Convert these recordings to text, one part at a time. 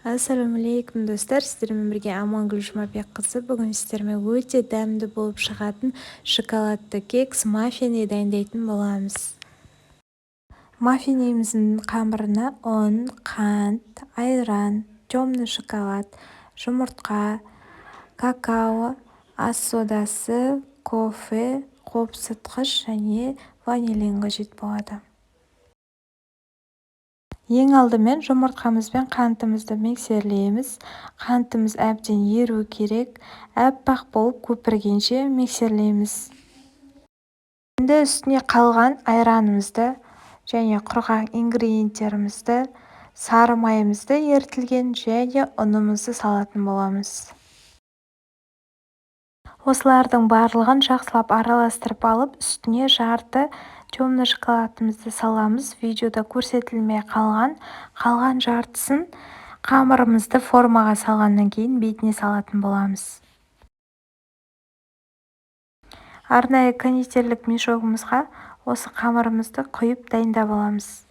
Ассалаумалейкум достар, сіздермен бірге Амангүл Жұмабекқызы. Бүгін сіздермен өте дәмді болып шығатын шоколадты кекс маффини дайындайтын боламыз. Маффиніміздің қамырына ұн, қант, айран, темный шоколад, жұмыртқа, какао, ас содасы, кофе, қопсытқыш және ванилин қажет болады. Ең алдымен жұмыртқамыз бен қантымызды миксерлейміз. Қантымыз әбден еру керек, әппақ болып көпіргенше миксерлейміз. Енді үстіне қалған айранымызды және құрған ингредиенттерімізді, сары майымызды ерітілген және ұнымызды салатын боламыз. Осылардың барлығын жақсылап араластырып алып, үстіне жарты темный шоколадымызды саламыз. Видеода көрсетілмей қалған жартысын қамырымызды формаға салғаннан кейін бетіне салатын боламыз. Арнайы кондитерлік мешогымызға осы қамырымызды құйып дайындап аламыз.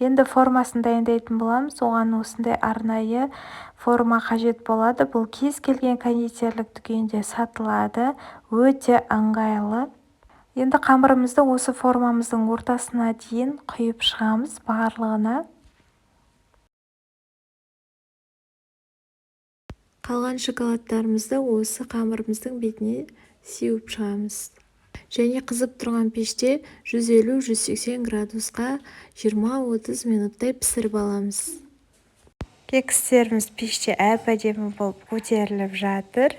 Енді формасын дайындайтын боламыз. Оған осындай арнайы форма қажет болады. Бұл кез келген кондитерлік дүкенде сатылады. Өте ыңғайлы. Енді қамырымызды осы формамыздың ортасына дейін құйып шығамыз барлығына. Қалған шоколадтарымызды осы қамырымыздың бетіне сеуіп шығамыз. Және қызып тұрған пеште 150-180 градусқа 20-30 минуттай пісіріп аламыз. Кекстеріміз пеште әп-әдемі болып көтеріліп жатыр.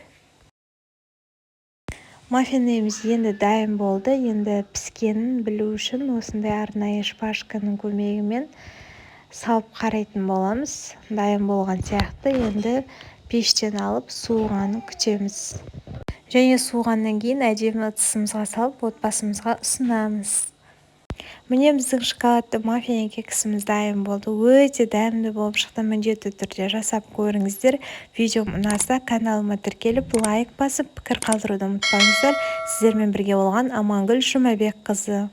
Маффиніміз енді дайын болды. Енді піскенін білу үшін осындай арнайы шпажканың көмегімен салып қарайтын боламыз. Дайын болған сияқты. Енді пештен алып суығанын күтеміз. Және суығаннан кейін әдемі ыдысымызға салып отбасымызға ұсынамыз. Міне біздің шоколадты маффини кексіміз дайын болды. Өте дәмді болып шықты. Міндетті түрде жасап көріңіздер. Видеом ұнаса каналыма тіркеліп лайк басып пікір қалдыруды ұмытпаңыздар. Сіздермен бірге болған Амангүл Жұмабекқызы.